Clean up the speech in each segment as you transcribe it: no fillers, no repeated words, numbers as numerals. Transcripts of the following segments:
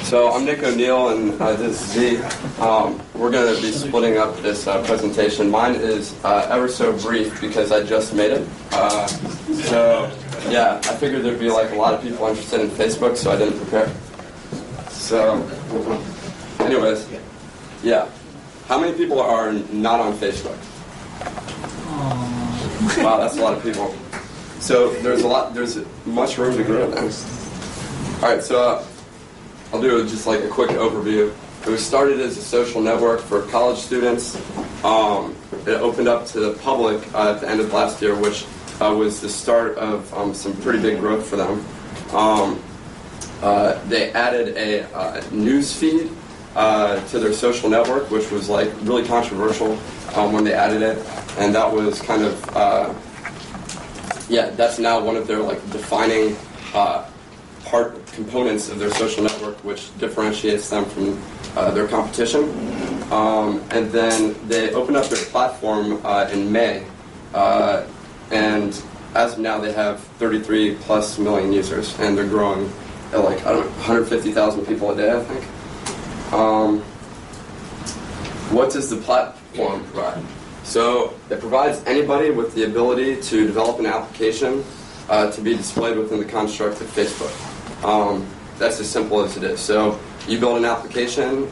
So I'm Nick O'Neill, and this is Z. We're going to be splitting up this presentation. Mine is ever so brief because I just made it. So yeah, I figured there'd be like a lot of people interested in Facebook, so I didn't prepare. So anyways, yeah. How many people are not on Facebook? Wow, that's a lot of people. So there's much room to grow then. All right, so I'll do just like a quick overview. It was started as a social network for college students. It opened up to the public at the end of last year, which was the start of some pretty big growth for them. They added a news feed to their social network, which was like really controversial when they added it, and that was kind of that's now one of their like defining components of their social network, which differentiates them from their competition. And then they opened up their platform in May, and as of now they have 33 plus million users, and they're growing at like 150,000 people a day, I think. What does the platform provide? So it provides anybody with the ability to develop an application to be displayed within the construct of Facebook. That's as simple as it is. So you build an application,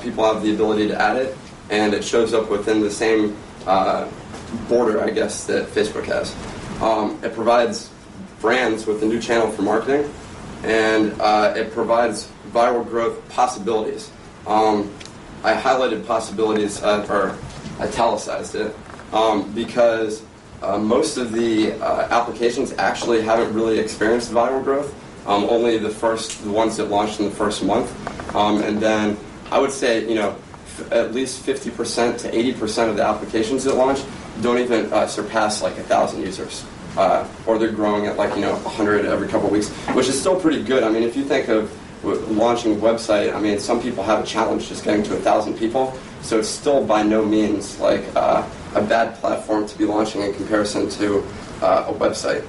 people have the ability to add it, and it shows up within the same border, I guess, that Facebook has. It provides brands with a new channel for marketing, and it provides viral growth possibilities. I highlighted possibilities, or italicized it, because most of the applications actually haven't really experienced viral growth. Only the ones that launched in the first month, and then I would say at least 50% to 80% of the applications that launch don't even surpass like 1,000 users, or they're growing at like 100 every couple of weeks, which is still pretty good. I mean, if you think of launching a website, I mean, some people have a challenge just getting to 1,000 people, so it's still by no means like a bad platform to be launching in comparison to a website.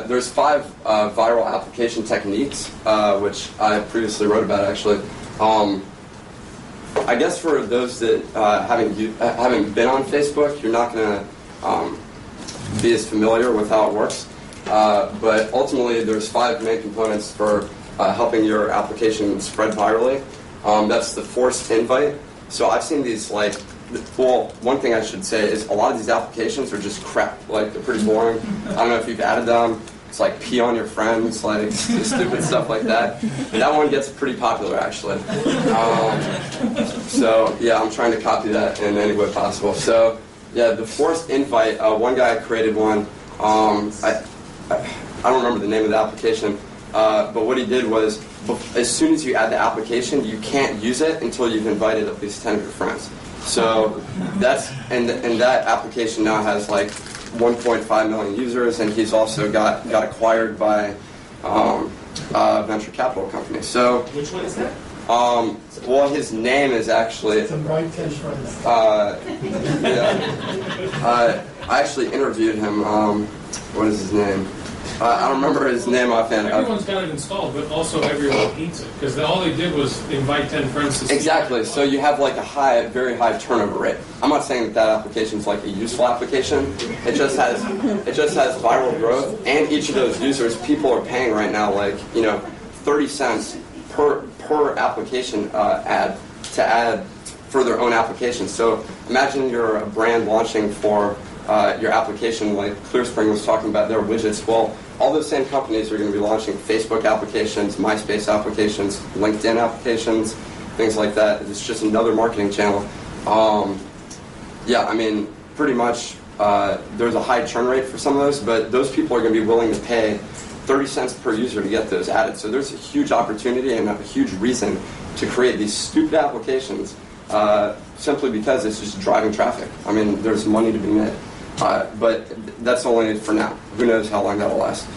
There's 5 viral application techniques, which I previously wrote about actually. I guess for those that haven't been on Facebook, you're not going to be as familiar with how it works. But ultimately, there's 5 main components for helping your application spread virally. That's the forced invite. So I've seen these one thing I should say is a lot of these applications are just crap. Like, they're pretty boring. I don't know if you've added them. It's like pee on your friends, like stupid stuff like that. And that one gets pretty popular, actually. So yeah, I'm trying to copy that in any way possible. So yeah, the forced invite. One guy created one. I don't remember the name of the application, but what he did was, as soon as you add the application, you can't use it until you've invited at least 10 of your friends. So and that application now has like 1.5 million users, and he's also got acquired by a venture capital company. So which one is that? Well, his name is actually. It's Invite 10 Friends. I actually interviewed him. What is his name? I don't remember his name offhand. Everyone's got it installed, but also everyone needs it, because all they did was invite 10 friends to see. Exactly. So you have like a very high turnover rate. I'm not saying that application is like a useful application. It just has viral growth, and each of those users, people are paying right now like 30 cents per application ad to add for their own application. So imagine you're a brand launching for your application, like ClearSpring was talking about their widgets. Well, all those same companies are going to be launching Facebook applications, MySpace applications, LinkedIn applications, things like that. It's just another marketing channel. I mean, pretty much there's a high churn rate for some of those, but those people are going to be willing to pay 30 cents per user to get those added. So there's a huge opportunity and a huge reason to create these stupid applications simply because it's just driving traffic. I mean, there's money to be made. But that's only for now. Who knows how long that'll last.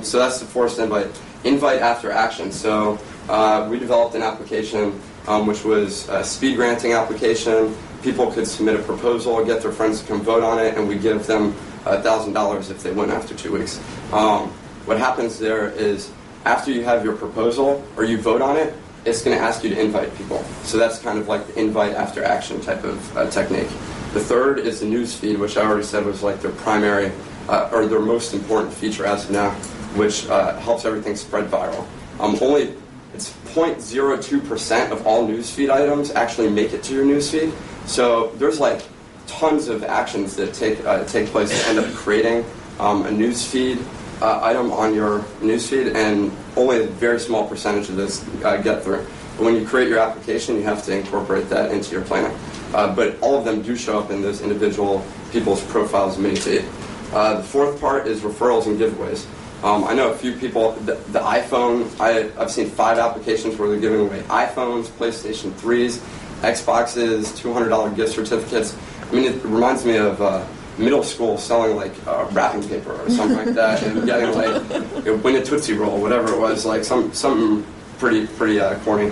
So that's the forced invite. Invite after action. So we developed an application which was a speed granting application. People could submit a proposal, get their friends to come vote on it, and we give them $1,000 if they win after 2 weeks. what happens there is after you have your proposal or you vote on it, it's going to ask you to invite people. So that's kind of like the invite after action type of technique. The third is the news feed, which I already said was like their primary or their most important feature as of now, which helps everything spread viral. Only it's 0.02% of all newsfeed items actually make it to your newsfeed. So there's like tons of actions that take place to end up creating a newsfeed item on your newsfeed, and only a very small percentage of this get through. But when you create your application, you have to incorporate that into your planning. But all of them do show up in those individual people's profiles mini-feed. The fourth part is referrals and giveaways. I know a few people, the iPhone, I've seen 5 applications where they're giving away iPhones, PlayStation 3s, Xboxes, $200 gift certificates. I mean, it reminds me of middle school selling like wrapping paper or something like that, and getting like win a Tootsie Roll, whatever it was, like something pretty corny.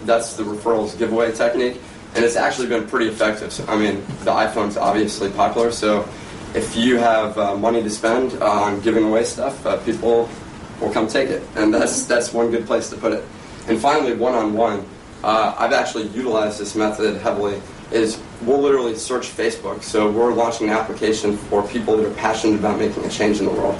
That's the referrals giveaway technique, and it's actually been pretty effective. So, I mean, the iPhone's obviously popular, so if you have money to spend on giving away stuff, people will come take it, and that's one good place to put it. And finally, one-on-one. I've actually utilized this method heavily. Is we'll literally search Facebook. So we're launching an application for people that are passionate about making a change in the world.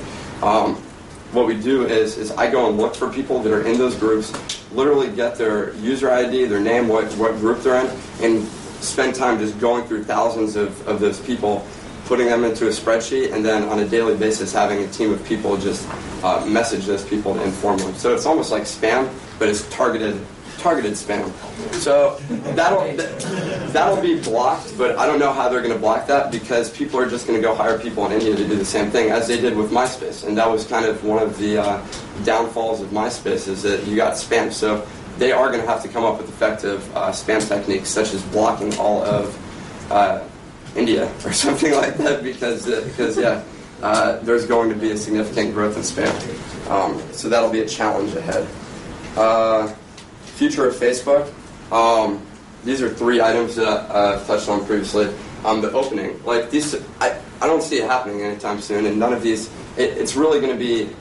What we do is I go and look for people that are in those groups, literally get their user ID, their name, what group they're in, and spend time just going through thousands of those people, putting them into a spreadsheet, and then on a daily basis having a team of people just message those people to inform them. So it's almost like spam, but it's targeted spam. So that'll be blocked, but I don't know how they're going to block that, because people are just going to go hire people in India to do the same thing as they did with MySpace, and that was kind of one of the downfalls of MySpace, is that you got spam. So they are going to have to come up with effective spam techniques, such as blocking all of India or something like that, because there's going to be a significant growth in spam. So that'll be a challenge ahead. Future of Facebook. These are 3 items that I've touched on previously. The opening, like these, I don't see it happening anytime soon, and none of these. It's really going to be,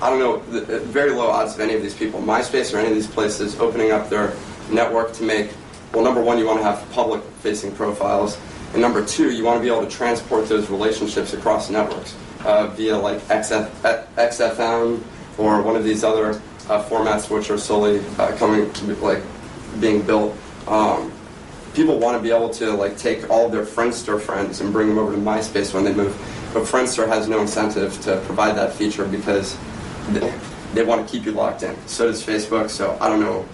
I don't know, very low odds of any of these people, MySpace or any of these places, opening up their network to make. Well, number one, you want to have public-facing profiles, and number 2, you want to be able to transport those relationships across networks via like XFM or one of these other formats which are slowly being built. People want to be able to like take all of their Friendster friends and bring them over to MySpace when they move, but Friendster has no incentive to provide that feature because they want to keep you locked in. So does Facebook. So I don't know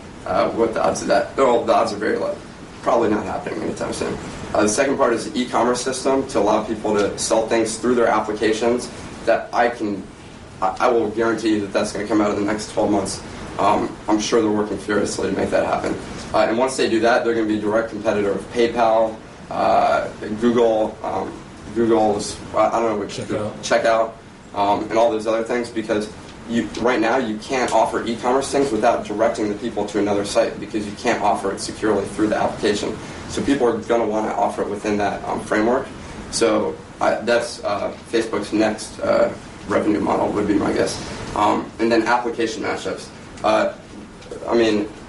what the odds of that. Well, the odds are very low. Probably not happening anytime soon. The second part is the e-commerce system to allow people to sell things through their applications. That I will guarantee you that that's going to come out in the next 12 months. I'm sure they're working furiously to make that happen. And once they do that, they're going to be a direct competitor of PayPal, Google, Google's, I don't know which, Checkout, and all those other things, because right now you can't offer e-commerce things without directing the people to another site, because you can't offer it securely through the application. So people are going to want to offer it within that framework. So that's Facebook's next revenue model would be my guess. And then application mashups.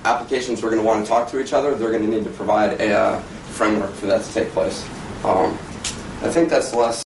Applications are going to want to talk to each other. They're going to need to provide a framework for that to take place. I think that's the last